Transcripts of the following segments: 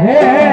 હે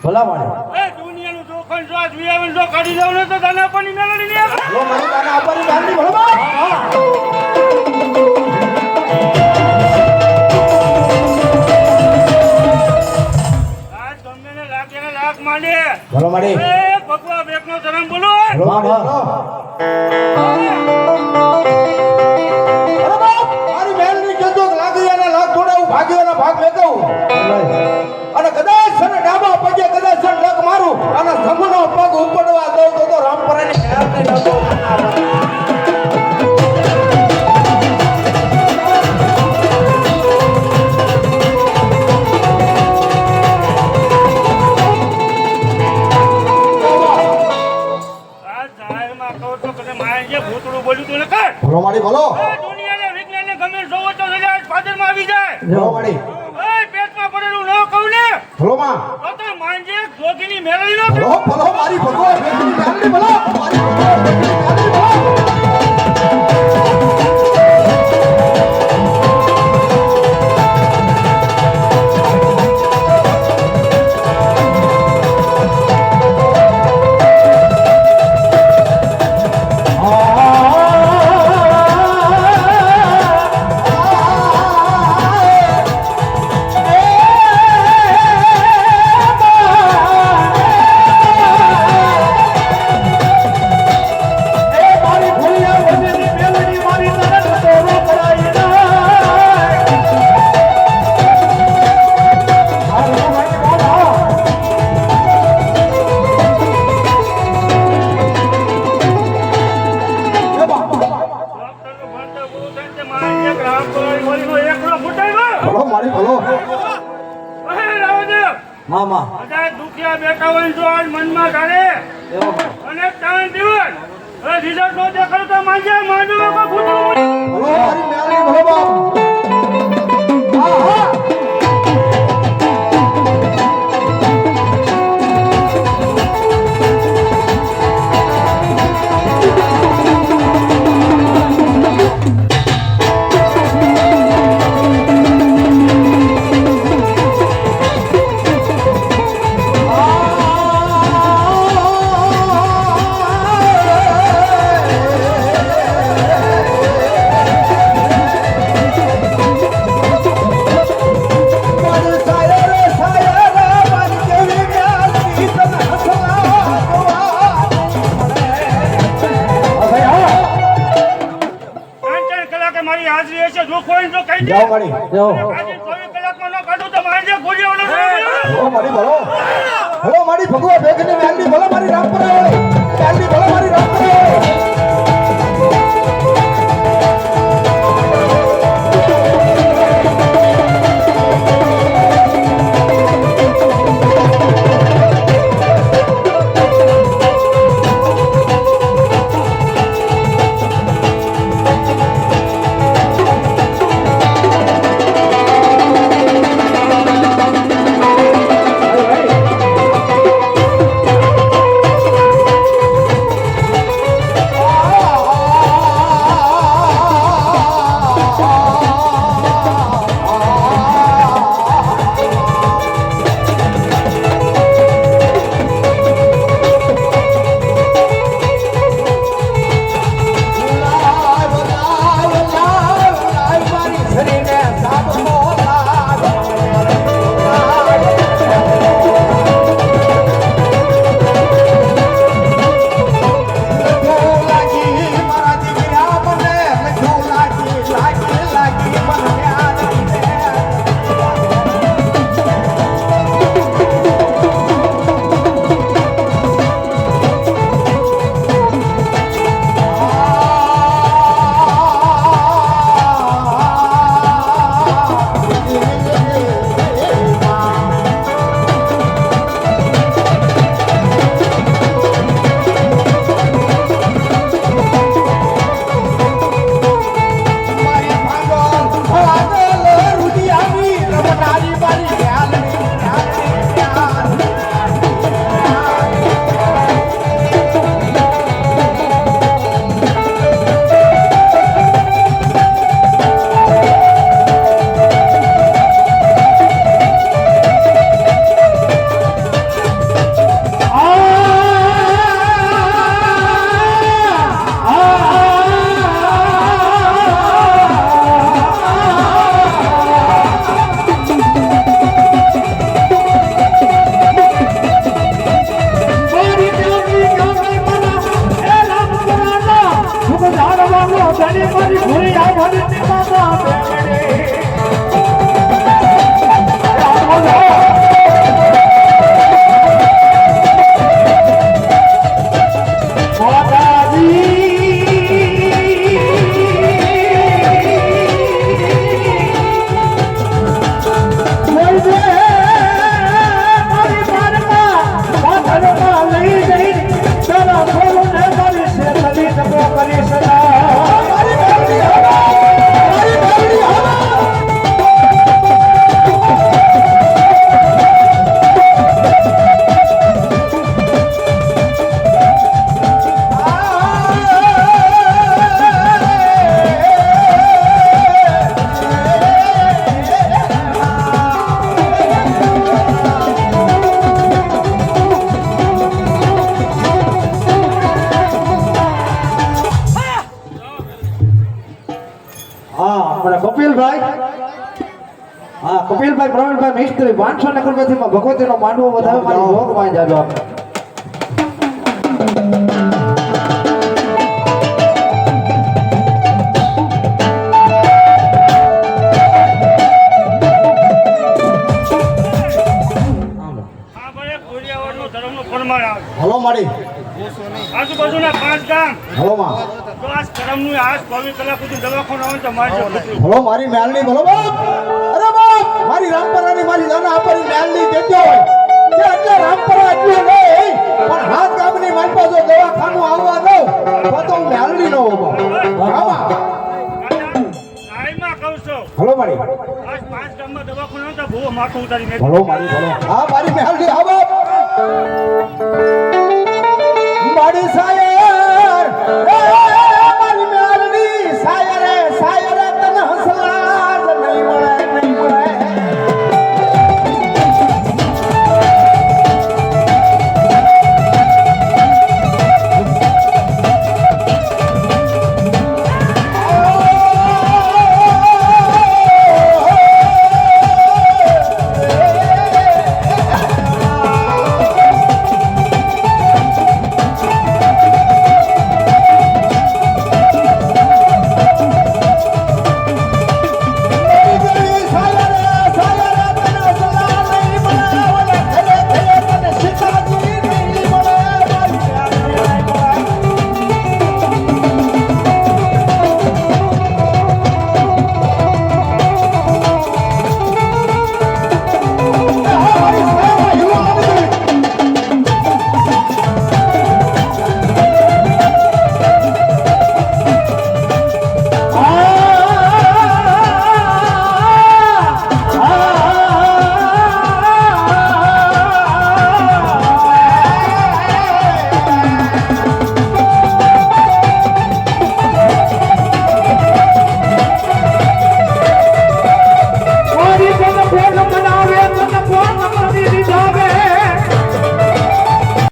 ભલા માણે એ દુનિયાનું જોખમ જો આજ વિયાવન જો કાઢી જાવ ને તો દાના પાણી મેળવી લે લો મારી દાના આપવાની ગાંધી ભલા આજ ગમે ને લાગે ને લાખ માંડે ભલા માણે એ ભગવા બેકનો ધરમ બોલો ભલા મારી મેલની કેતો લાગી અને લાખ થોડા હું ભાગ્યોના ભાગ વેકું અને કદાચ છે ને ડાબા પગે કદાચ છે લગ મારું અને જમણો પગ ઉપડવા દઉં તો રામપરાની હેર નહીં લાગો ભલો મારી એ પેટમાં પડેલું ન કહું ને ભલો માં તો તો માંજે જોગીની મેળવી નો ભલો ભલો મારી ભગવાન ભેગની મેલડી ભલો મારી ભગવાન ભેગની મેલડી ભલો માંજે ગ્રામ પરાઈ બોલીનો એકલો ફૂટાયો ભલો મારી ભલો એ રાવદેવ મામા બધા દુખિયા બેઠા હોય જો આજ મનમાં ગાળે અને 3 દિવસ હવે રિઝલ્ટ નો દેખાડો તો માંજે માંડવો કો ફૂટવું ભલો મારી મેલડી ભલો બાપ હા હા મારી હાજરી હશે જો કોઈ જો કહી દે જાઓ મારી જાઓ આજે 24 કલાકમાં ન કાઢું તો માંજે ગોળીઓનો ભલો મારી ભલો ભલો મારી ભગવાન ભેગની મેલડી ભલો મારી રામપરા હોય મેલડી ભલો મારી રામપરા હોય હા કપિલભાઈ પ્રવીણભાઈ મિસ્ત્રી 500 નગરપતિમાં ભગવતીનો માંડવો વધારે મારી ભોગ માં જાજો આપણે આ ભાઈ કોરિયાવાડનો ધર્મનો ફરમાન આવે હલો મારી આજુબાજુના 5 ગામ હલો માં તો આ કરમનું આજ 24 કલાક સુધી દવાખાનું આવે તો મારજો હલો મારી મેલની બોલો બાપ અરે બાપ મારી રામપરાની મારી દાના આપણી મેલની દેજો હોય કે એટલે રામપરા એટલું નહીં પણ હાથ ગામની મારી પાસે દવાખાનું આવવા દઉં તો હું મેલની નો હોઉં બાબા નાઈમાં કહું છું હલો મારી આજ 5 ગામમાં દવાખાનું આવે તો બહુ માથું ઉતારી મેં હલો મારી બોલો હા મારી મેલની હા બાપ મારી સાહેબ